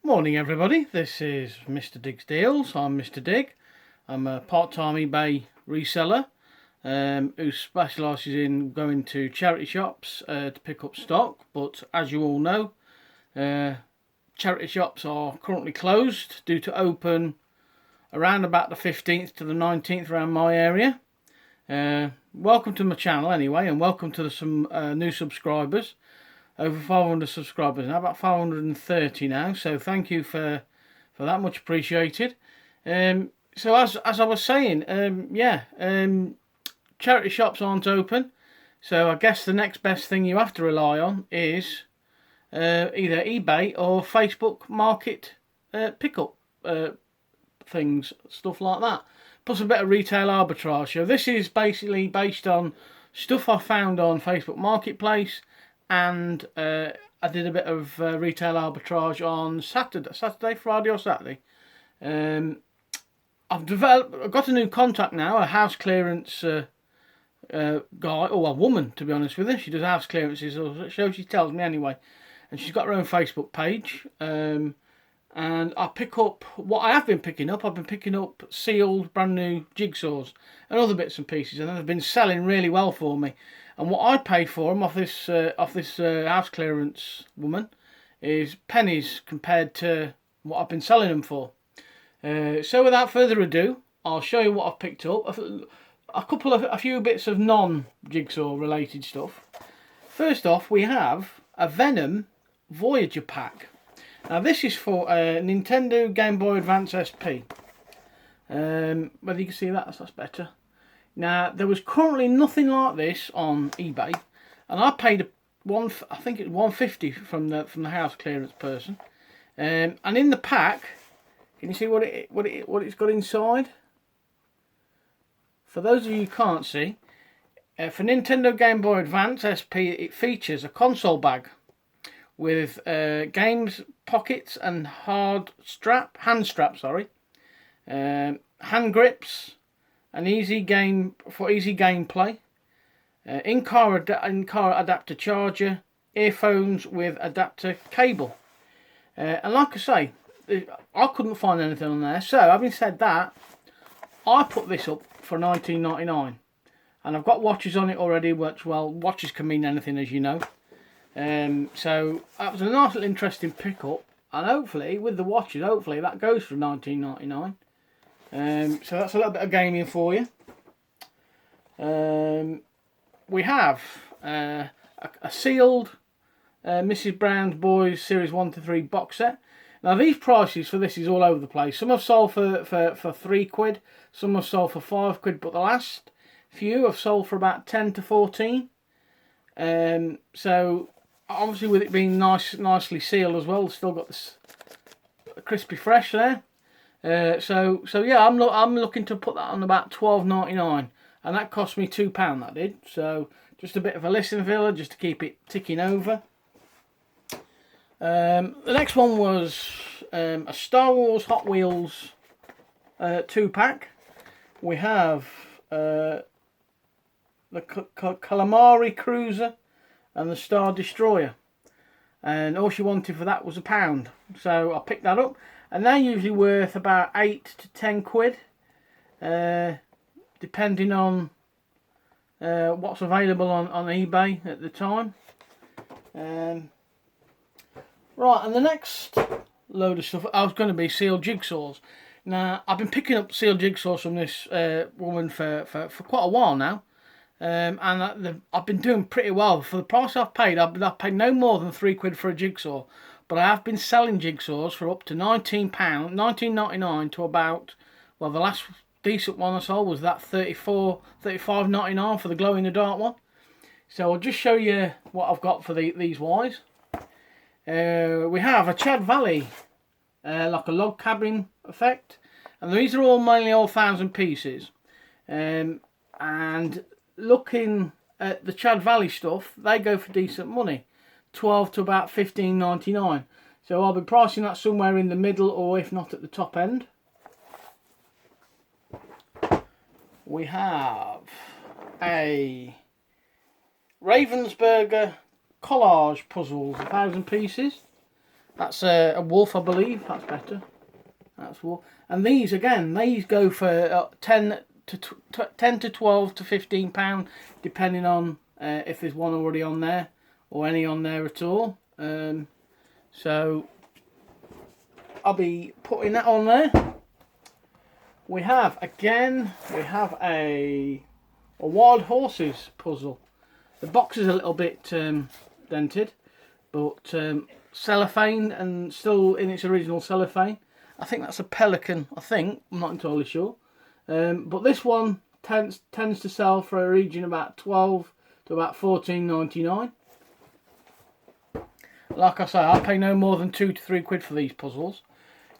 Morning everybody, this is Mr. Dig's Deals. I'm Mr. Dig. I'm a part-time eBay reseller who specialises in going to charity shops to pick up stock, but as you all know, charity shops are currently closed due to open around about the 15th to the 19th around my area. Welcome to my channel anyway, and welcome to some new subscribers. Over 500 subscribers now, about 530 now, so thank you for that, much appreciated. So as I was saying, charity shops aren't open, so I guess the next best thing you have to rely on is either eBay or Facebook Market pickup things, stuff like that, plus a bit of retail arbitrage. So this is basically based on stuff I found on Facebook Marketplace, and I did a bit of retail arbitrage on Friday or Saturday. I've got a new contact now, a house clearance guy, or a woman to be honest with her. She does house clearances, so she tells me anyway, and she's got her own Facebook page. And I pick up what I have been picking up. I've been picking up sealed brand new jigsaws and other bits and pieces, and they've been selling really well for me. And what I paid for them off this house clearance woman is pennies compared to what I've been selling them for. So without further ado, I'll show you what I've picked up. A few bits of non-jigsaw related stuff. First off, we have a Venom Voyager pack. Now this is for a Nintendo Game Boy Advance SP. Whether you can see that, that's better. Now there was currently nothing like this on eBay, and I paid I think it's $150 from the house clearance person. And in the pack, can you see what it's got inside? For those of you who can't see, for Nintendo Game Boy Advance SP, it features a console bag with games pockets and hand strap, hand grips, an easy gameplay, in-car adapter charger, earphones with adapter cable, and like I say, I couldn't find anything on there. So having said that, I put this up for $19.99, and I've got watches on it already, which, well, watches can mean anything, as you know. So that was a nice little interesting pickup, and hopefully with the watches, hopefully that goes for $19.99. So that's a little bit of gaming for you. We have a sealed Mrs. Brown's Boys Series 1 to 3 box set. Now these prices for this is all over the place. Some have sold for £3, some have sold for £5, but the last few have sold for about 10 to 14. So obviously with it being nicely sealed as well, still got this crispy fresh there. So yeah, I'm looking to put that on about $12.99, and that cost me £2. That did. So just a bit of a listen filler, just to keep it ticking over. The next one was a Star Wars Hot Wheels 2-pack. We have the Calamari Cruiser and the Star Destroyer, and all she wanted for that was £1. So I picked that up. And they're usually worth about 8 to 10 quid, depending on what's available on eBay at the time. Right, and the next load of stuff I was going to be sealed jigsaws. Now I've been picking up sealed jigsaws from this woman for quite a while now, and I've been doing pretty well for the price I've paid. I've paid no more than £3 for a jigsaw. But I have been selling jigsaws for up to $19.99 to about, well, the last decent one I sold was that $35.99 for the glow in the dark one. So I'll just show you what I've got for these wires. We have a Chad Valley, like a log cabin effect, and these are all mainly all 1,000 pieces. And looking at the Chad Valley stuff, they go for decent money. 12 to about $15.99, so I'll be pricing that somewhere in the middle, or if not at the top end. We have a Ravensburger collage puzzles, 1,000 pieces. That's a wolf, I believe. That's better. That's wolf. And these again, these go for 10 to 12 to £15, depending on if there's one already on there or any on there at all. So I'll be putting that on there. We have a wild horses puzzle. The box is a little bit dented, but cellophane and still in its original cellophane. I think that's a pelican. I'm not entirely sure. But this one tends to sell for a region about 12 to about £14.99. Like I say, I pay no more than £2 to £3 for these puzzles.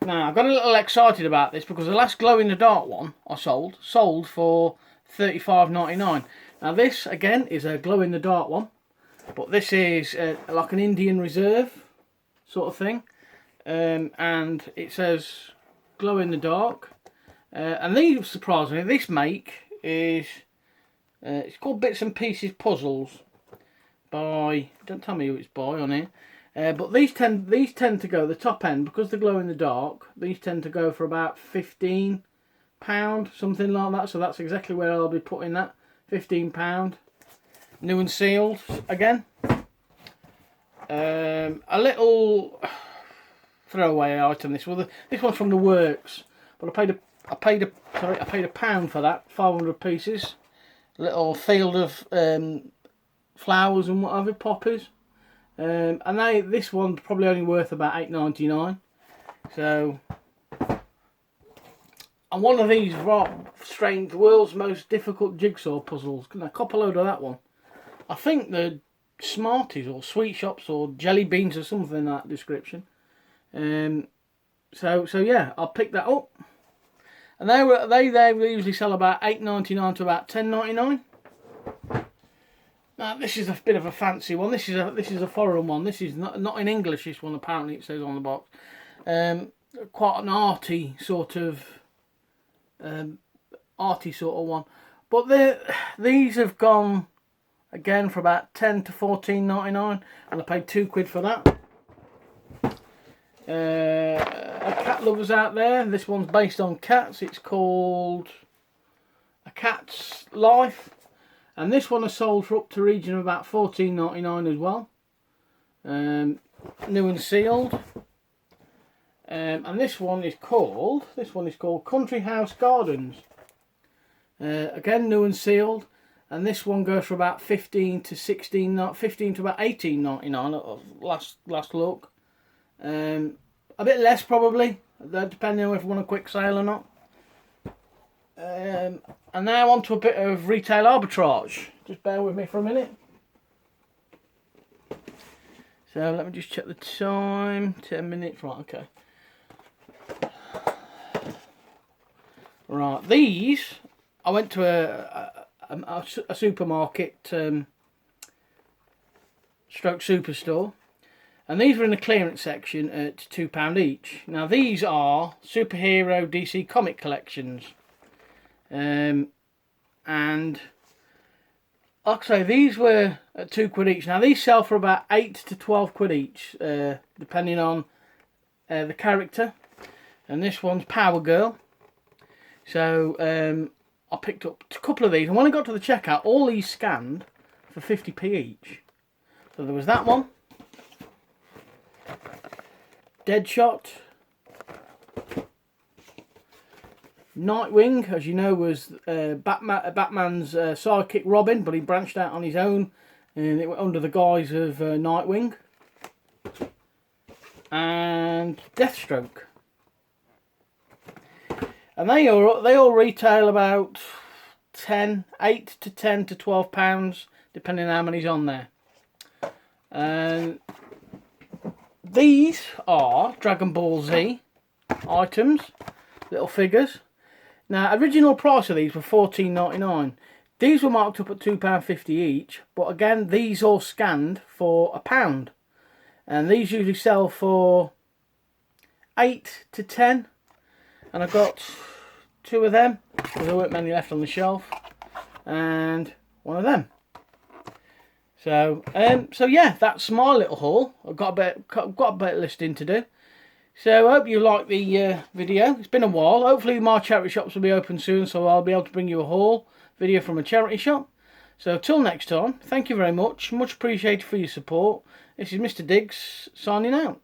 Now I got a little excited about this because the last glow in the dark one I sold for £35.99. Now this again is a glow in the dark one, but this is like an Indian Reserve sort of thing, and it says glow in the dark. And these, surprisingly, this make is it's called Bits and Pieces Puzzles by, don't tell me who it's by on here, but these tend to go, the top end, because they glow in the dark, these tend to go for about £15, something like that. So that's exactly where I'll be putting that, £15, new and sealed again. A little throwaway item. This one's from the works, but I paid £1 for that, 500 pieces. A little field of flowers and whatever, poppies. And this one's probably only worth about £8.99. So, and one of these strange, world's most difficult jigsaw puzzles. A couple load of that one. I think the Smarties or Sweet Shops or Jelly Beans or something in that description. So yeah, I'll pick that up. And they usually sell about £8.99 to about £10.99. Now this is a bit of a fancy one. This is a foreign one. This is not in English. This one, apparently, it says on the box. Quite an arty sort of one. But these have gone again for about £10 to £14.99, and I paid £2 for that. Cat lovers out there, this one's based on cats. It's called A Cat's Life, and this one is sold for up to a region of about £14.99 as well, new and sealed. And this one is called Country House Gardens, again new and sealed, and this one goes for about £15 to about £18.99 at last look. A bit less probably, depending on if you want a quick sale or not. And now on to a bit of retail arbitrage. Just bear with me for a minute. So let me just check the time. 10 minutes, right, okay. Right, these, I went to a supermarket stroke superstore, and these were in the clearance section at £2 each. Now these are superhero DC comic collections, and like I say, these were at £2 each. Now these sell for about £8 to £12 each, depending on the character. And this one's Power Girl. So I picked up a couple of these, and when I got to the checkout, all these scanned for 50p each. So there was that one, Deadshot, Nightwing, as you know, was Batman's sidekick Robin, but he branched out on his own, and it went under the guise of Nightwing, and Deathstroke. And they all retail about £8 to £10 to £12, depending on how many's on there. And these are Dragon Ball Z items, little figures. Now, original price of these were £14.99. These were marked up at £2.50 each, but again, these all scanned for £1. And these usually sell for 8 to 10. And I got 2 of them, because there weren't many left on the shelf, and 1 of them. So yeah, that's my little haul. I've got a bit of listing to do. So I hope you like the video. It's been a while. Hopefully my charity shops will be open soon, so I'll be able to bring you a haul video from a charity shop. So till next time, thank you very much. Much appreciated for your support. This is Mr. Diggs signing out.